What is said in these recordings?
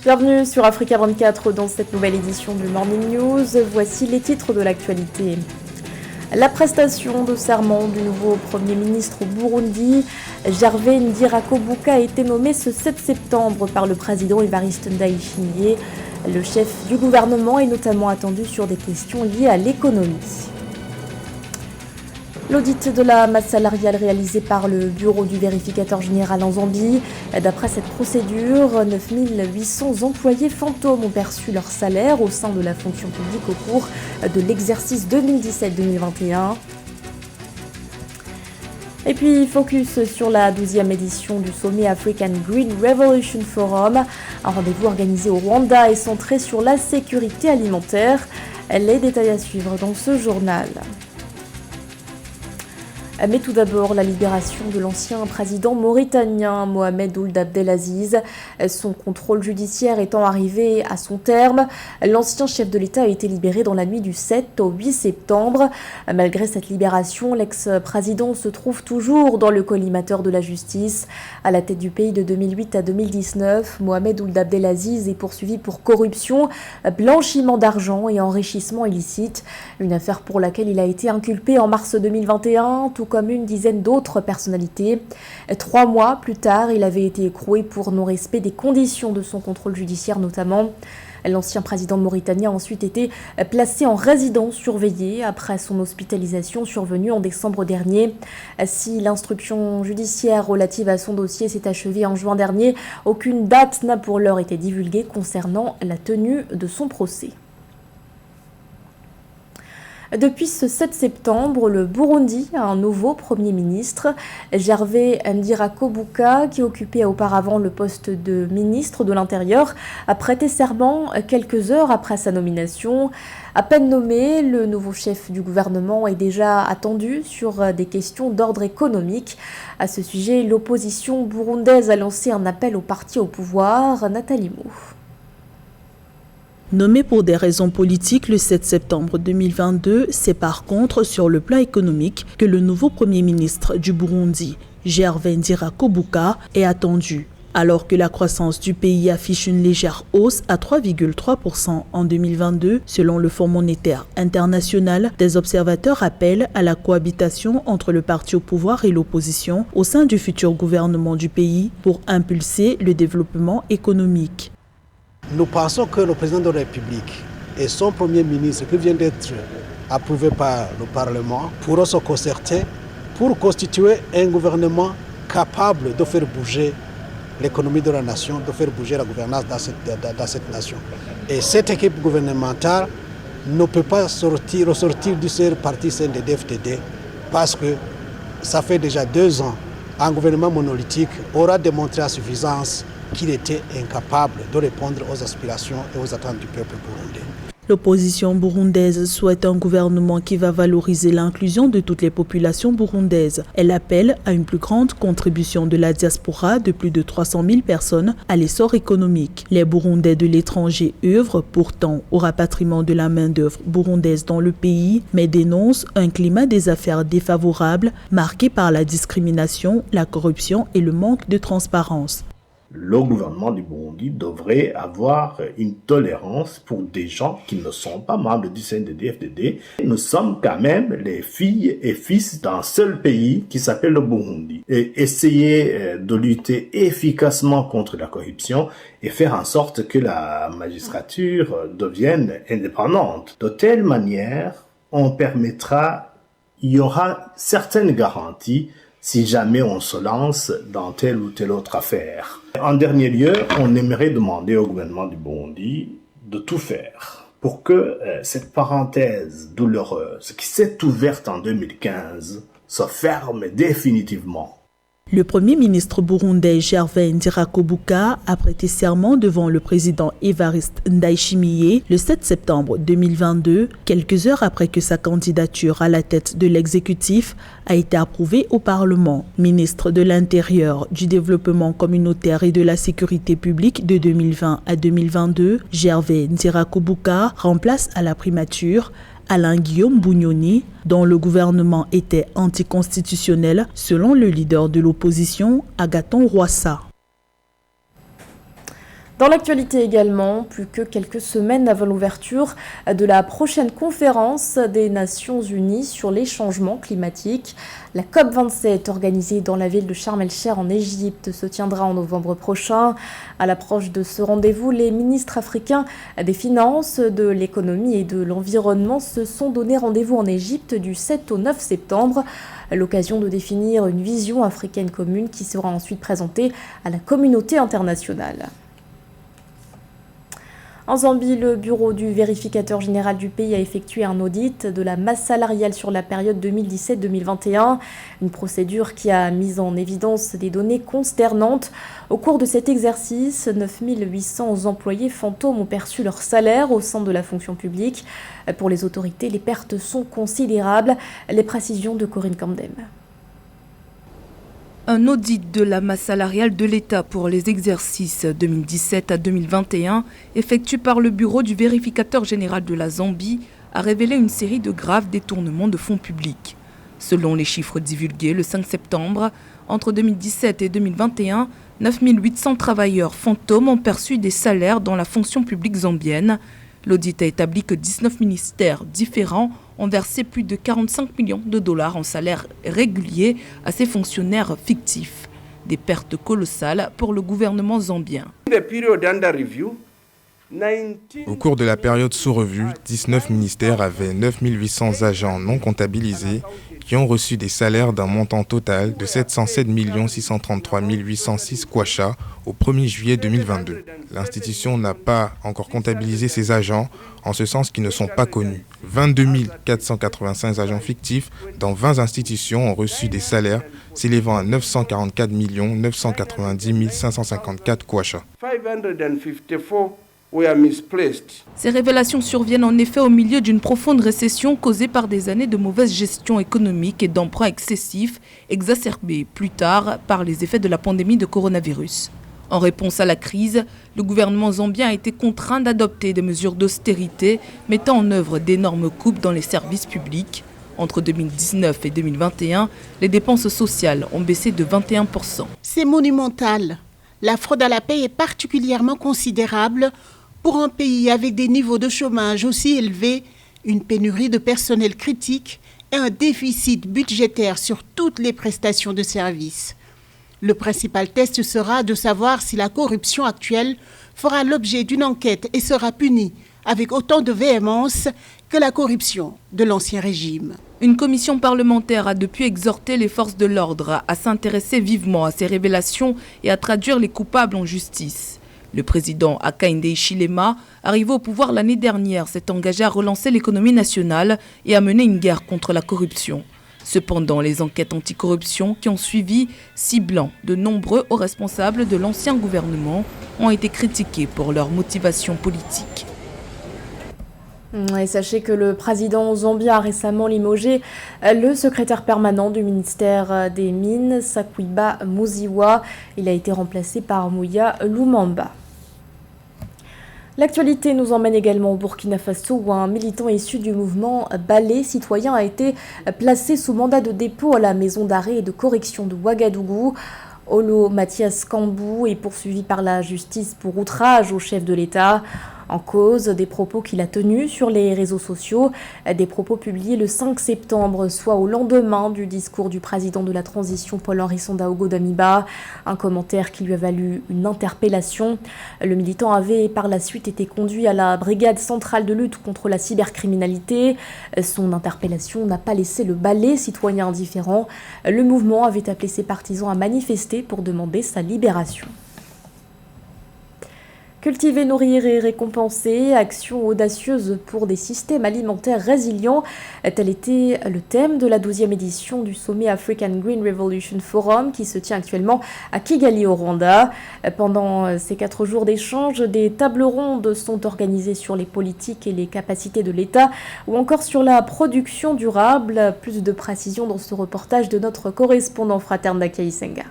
Bienvenue sur Africa 24 dans cette nouvelle édition du Morning News. Voici les titres de l'actualité. La prestation de serment du nouveau Premier ministre au Burundi, Gervais Ndirakobuka, a été nommé ce 7 septembre par le président Evariste Ndayishimiye. Le chef du gouvernement est notamment attendu sur des questions liées à l'économie. L'audit de la masse salariale réalisé par le bureau du vérificateur général en Zambie. D'après cette procédure, 9800 employés fantômes ont perçu leur salaire au sein de la fonction publique au cours de l'exercice 2017-2021. Et puis, focus sur la 12e édition du sommet African Green Revolution Forum. Un rendez-vous organisé au Rwanda et centré sur la sécurité alimentaire. Les détails à suivre dans ce journal. Mais tout d'abord, la libération de l'ancien président mauritanien Mohamed Ould Abdelaziz. Son contrôle judiciaire étant arrivé à son terme, l'ancien chef de l'État a été libéré dans la nuit du 7 au 8 septembre. Malgré cette libération, l'ex-président se trouve toujours dans le collimateur de la justice. À la tête du pays de 2008 à 2019, Mohamed Ould Abdelaziz est poursuivi pour corruption, blanchiment d'argent et enrichissement illicite. Une affaire pour laquelle il a été inculpé en mars 2021, tout comme une dizaine d'autres personnalités. 3 mois plus tard, il avait été écroué pour non-respect des conditions de son contrôle judiciaire notamment. L'ancien président mauritanien a ensuite été placé en résidence surveillée après son hospitalisation survenue en décembre dernier. Si l'instruction judiciaire relative à son dossier s'est achevée en juin dernier, aucune date n'a pour l'heure été divulguée concernant la tenue de son procès. Depuis ce 7 septembre, le Burundi a un nouveau Premier ministre, Gervais Ndirakobuka, qui occupait auparavant le poste de ministre de l'Intérieur, a prêté serment quelques heures après sa nomination. À peine nommé, le nouveau chef du gouvernement est déjà attendu sur des questions d'ordre économique. À ce sujet, l'opposition burundaise a lancé un appel aux partis au pouvoir. Nathalie Mou. Nommé pour des raisons politiques le 7 septembre 2022, c'est par contre sur le plan économique que le nouveau Premier ministre du Burundi, Gervais Ndirakobuka, est attendu. Alors que la croissance du pays affiche une légère hausse à 3,3% en 2022, selon le Fonds monétaire international, des observateurs appellent à la cohabitation entre le parti au pouvoir et l'opposition au sein du futur gouvernement du pays pour impulser le développement économique. Nous pensons que le président de la République et son Premier ministre, qui vient d'être approuvé par le Parlement, pourront se concerter pour constituer un gouvernement capable de faire bouger l'économie de la nation, de faire bouger la gouvernance dans cette nation. Et cette équipe gouvernementale ne peut pas ressortir du seul parti CNDD-FDD parce que ça fait déjà 2 ans. Un gouvernement monolithique aura démontré à suffisance qu'il était incapable de répondre aux aspirations et aux attentes du peuple burundais. L'opposition burundaise souhaite un gouvernement qui va valoriser l'inclusion de toutes les populations burundaises. Elle appelle à une plus grande contribution de la diaspora de plus de 300 000 personnes à l'essor économique. Les Burundais de l'étranger œuvrent pourtant au rapatriement de la main-d'œuvre burundaise dans le pays, mais dénoncent un climat des affaires défavorable marqué par la discrimination, la corruption et le manque de transparence. Le gouvernement du Burundi devrait avoir une tolérance pour des gens qui ne sont pas membres du CNDD-FDD. Nous sommes quand même les filles et fils d'un seul pays qui s'appelle le Burundi. Et essayer de lutter efficacement contre la corruption et faire en sorte que la magistrature devienne indépendante. De telle manière, il y aura certaines garanties si jamais on se lance dans telle ou telle autre affaire. En dernier lieu, on aimerait demander au gouvernement du Burundi de tout faire pour que cette parenthèse douloureuse qui s'est ouverte en 2015 se ferme définitivement. Le Premier ministre burundais Gervais Ndirakobuka a prêté serment devant le président Evariste Ndayishimiye le 7 septembre 2022, quelques heures après que sa candidature à la tête de l'exécutif a été approuvée au Parlement. Ministre de l'Intérieur, du Développement communautaire et de la Sécurité publique de 2020 à 2022, Gervais Ndirakobuka remplace à la primature Alain-Guillaume Bunyoni, dont le gouvernement était anticonstitutionnel selon le leader de l'opposition, Agathon Rwasa. Dans l'actualité également, plus que quelques semaines avant l'ouverture de la prochaine conférence des Nations Unies sur les changements climatiques, la COP27 organisée dans la ville de Sharm el-Sheikh en Égypte se tiendra en novembre prochain. À l'approche de ce rendez-vous, les ministres africains des Finances, de l'économie et de l'environnement se sont donné rendez-vous en Égypte du 7 au 9 septembre. L'occasion de définir une vision africaine commune qui sera ensuite présentée à la communauté internationale. En Zambie, le bureau du vérificateur général du pays a effectué un audit de la masse salariale sur la période 2017-2021, une procédure qui a mis en évidence des données consternantes. Au cours de cet exercice, 9 800 employés fantômes ont perçu leur salaire au sein de la fonction publique. Pour les autorités, les pertes sont considérables. Les précisions de Corinne Camdem. Un audit de la masse salariale de l'État pour les exercices 2017 à 2021, effectué par le bureau du vérificateur général de la Zambie, a révélé une série de graves détournements de fonds publics. Selon les chiffres divulgués le 5 septembre, entre 2017 et 2021, 9 800 travailleurs fantômes ont perçu des salaires dans la fonction publique zambienne. L'audit a établi que 19 ministères différents ont versé plus de 45 millions de dollars en salaires réguliers à ces fonctionnaires fictifs. Des pertes colossales pour le gouvernement zambien. Au cours de la période sous revue, 19 ministères avaient 9 800 agents non comptabilisés qui ont reçu des salaires d'un montant total de 707 633 806 kwacha au 1er juillet 2022. L'institution n'a pas encore comptabilisé ces agents, en ce sens qu'ils ne sont pas connus. 22 485 agents fictifs dans 20 institutions ont reçu des salaires s'élevant à 944 990 554 kwacha. Ces révélations surviennent en effet au milieu d'une profonde récession causée par des années de mauvaise gestion économique et d'emprunts excessifs, exacerbés plus tard par les effets de la pandémie de coronavirus. En réponse à la crise, le gouvernement zambien a été contraint d'adopter des mesures d'austérité, mettant en œuvre d'énormes coupes dans les services publics. Entre 2019 et 2021, les dépenses sociales ont baissé de 21%. C'est monumental. La fraude à la paie est particulièrement considérable pour un pays avec des niveaux de chômage aussi élevés, une pénurie de personnel critique et un déficit budgétaire sur toutes les prestations de services. Le principal test sera de savoir si la corruption actuelle fera l'objet d'une enquête et sera punie avec autant de véhémence que la corruption de l'ancien régime. Une commission parlementaire a depuis exhorté les forces de l'ordre à s'intéresser vivement à ces révélations et à traduire les coupables en justice. Le président Hakainde Hichilema, arrivé au pouvoir l'année dernière, s'est engagé à relancer l'économie nationale et à mener une guerre contre la corruption. Cependant, les enquêtes anticorruption qui ont suivi, ciblant de nombreux hauts responsables de l'ancien gouvernement, ont été critiquées pour leur motivation politique. Et sachez que le président zambien a récemment limogé le secrétaire permanent du ministère des Mines, Sakwiba Muziwa. Il a été remplacé par Mouya Lumumba. L'actualité nous emmène également au Burkina Faso où un militant issu du mouvement Balai citoyen a été placé sous mandat de dépôt à la maison d'arrêt et de correction de Ouagadougou. Olo Mathias Kambou est poursuivi par la justice pour outrage au chef de l'État. En cause des propos qu'il a tenus sur les réseaux sociaux, des propos publiés le 5 septembre, soit au lendemain du discours du président de la transition Paul-Henri Sandaogo Damiba, un commentaire qui lui a valu une interpellation. Le militant avait par la suite été conduit à la brigade centrale de lutte contre la cybercriminalité. Son interpellation n'a pas laissé le balai citoyen indifférent. Le mouvement avait appelé ses partisans à manifester pour demander sa libération. Cultiver, nourrir et récompenser, action audacieuse pour des systèmes alimentaires résilients, tel était le thème de la 12e édition du sommet African Green Revolution Forum qui se tient actuellement à Kigali au Rwanda. Pendant ces 4 jours d'échange, des tables rondes sont organisées sur les politiques et les capacités de l'État ou encore sur la production durable. Plus de précisions dans ce reportage de notre correspondant Fraterne Dakaï Senga.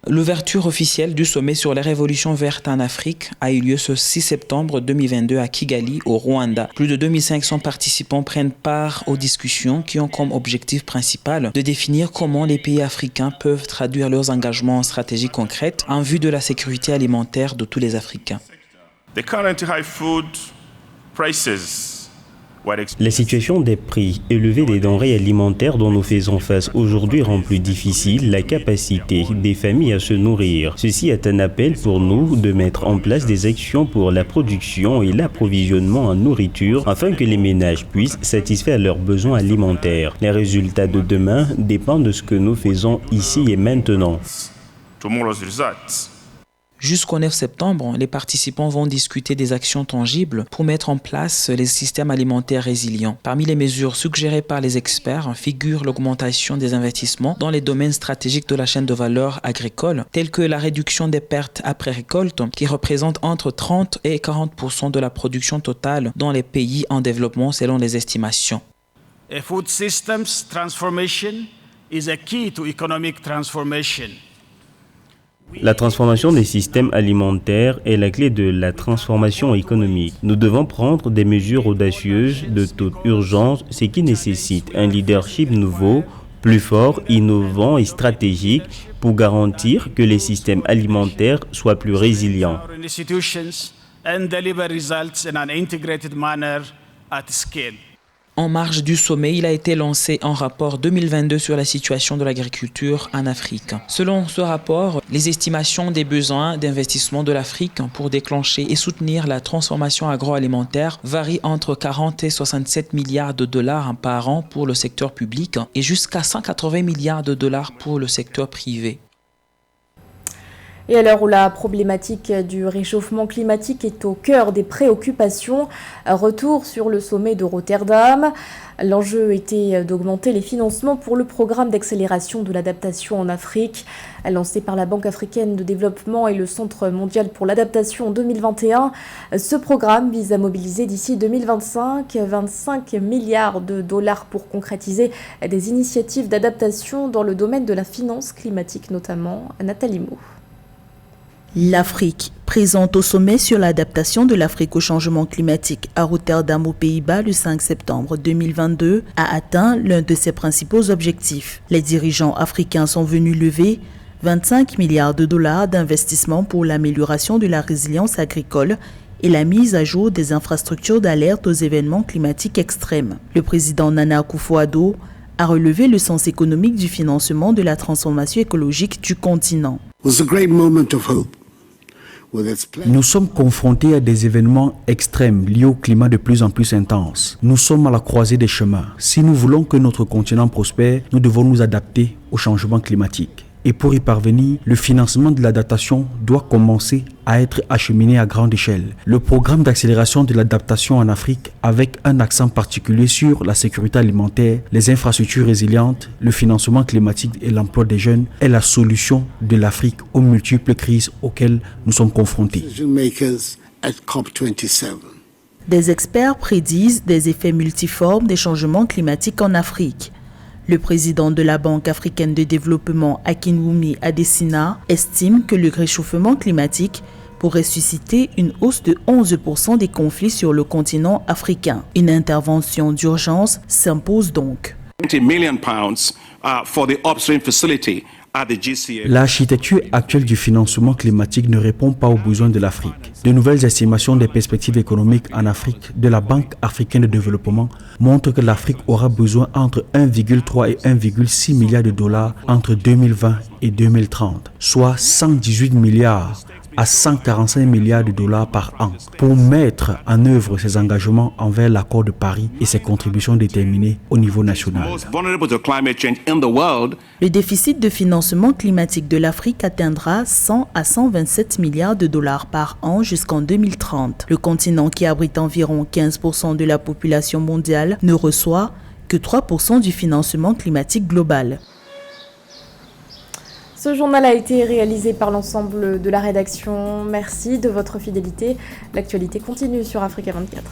L'ouverture officielle du sommet sur les révolutions vertes en Afrique a eu lieu ce 6 septembre 2022 à Kigali, au Rwanda. Plus de 2500 participants prennent part aux discussions qui ont comme objectif principal de définir comment les pays africains peuvent traduire leurs engagements en stratégies concrètes en vue de la sécurité alimentaire de tous les Africains. La situation des prix élevés des denrées alimentaires dont nous faisons face aujourd'hui rend plus difficile la capacité des familles à se nourrir. Ceci est un appel pour nous de mettre en place des actions pour la production et l'approvisionnement en nourriture afin que les ménages puissent satisfaire leurs besoins alimentaires. Les résultats de demain dépendent de ce que nous faisons ici et maintenant. Jusqu'au 9 septembre, les participants vont discuter des actions tangibles pour mettre en place les systèmes alimentaires résilients. Parmi les mesures suggérées par les experts figure l'augmentation des investissements dans les domaines stratégiques de la chaîne de valeur agricole, tels que la réduction des pertes après récolte, qui représente entre 30 et 40% de la production totale dans les pays en développement selon les estimations. A food systems transformation is a key to economic transformation. La transformation des systèmes alimentaires est la clé de la transformation économique. Nous devons prendre des mesures audacieuses de toute urgence, ce qui nécessite un leadership nouveau, plus fort, innovant et stratégique pour garantir que les systèmes alimentaires soient plus résilients. En marge du sommet, il a été lancé un rapport 2022 sur la situation de l'agriculture en Afrique. Selon ce rapport, les estimations des besoins d'investissement de l'Afrique pour déclencher et soutenir la transformation agroalimentaire varient entre 40 et 67 milliards de dollars par an pour le secteur public et jusqu'à 180 milliards de dollars pour le secteur privé. Et à l'heure où la problématique du réchauffement climatique est au cœur des préoccupations, retour sur le sommet de Rotterdam. L'enjeu était d'augmenter les financements pour le programme d'accélération de l'adaptation en Afrique, lancé par la Banque africaine de développement et le Centre mondial pour l'adaptation en 2021. Ce programme vise à mobiliser d'ici 2025 25 milliards de dollars pour concrétiser des initiatives d'adaptation dans le domaine de la finance climatique notamment. Nathalie Mo. L'Afrique, présente au sommet sur l'adaptation de l'Afrique au changement climatique à Rotterdam aux Pays-Bas le 5 septembre 2022, a atteint l'un de ses principaux objectifs. Les dirigeants africains sont venus lever 25 milliards de dollars d'investissement pour l'amélioration de la résilience agricole et la mise à jour des infrastructures d'alerte aux événements climatiques extrêmes. Le président Nana Akufo-Addo a relevé le sens économique du financement de la transformation écologique du continent. Nous sommes confrontés à des événements extrêmes liés au climat de plus en plus intense. Nous sommes à la croisée des chemins. Si nous voulons que notre continent prospère, nous devons nous adapter au changement climatique. Et pour y parvenir, le financement de l'adaptation doit commencer à être acheminé à grande échelle. Le programme d'accélération de l'adaptation en Afrique, avec un accent particulier sur la sécurité alimentaire, les infrastructures résilientes, le financement climatique et l'emploi des jeunes, est la solution de l'Afrique aux multiples crises auxquelles nous sommes confrontés. Des experts prédisent des effets multiformes des changements climatiques en Afrique. Le président de la Banque africaine de développement, Akinwumi Adesina, estime que le réchauffement climatique pourrait susciter une hausse de 11% des conflits sur le continent africain. Une intervention d'urgence s'impose donc. L'architecture actuelle du financement climatique ne répond pas aux besoins de l'Afrique. De nouvelles estimations des perspectives économiques en Afrique de la Banque africaine de développement montrent que l'Afrique aura besoin entre 1,3 et 1,6 milliard de dollars entre 2020 et 2030, soit 118 milliards à 145 milliards de dollars par an pour mettre en œuvre ses engagements envers l'accord de Paris et ses contributions déterminées au niveau national. Le déficit de financement climatique de l'Afrique atteindra 100 à 127 milliards de dollars par an jusqu'en 2030. Le continent, qui abrite environ 15% de la population mondiale, ne reçoit que 3% du financement climatique global. Ce journal a été réalisé par l'ensemble de la rédaction. Merci de votre fidélité. L'actualité continue sur Africa 24.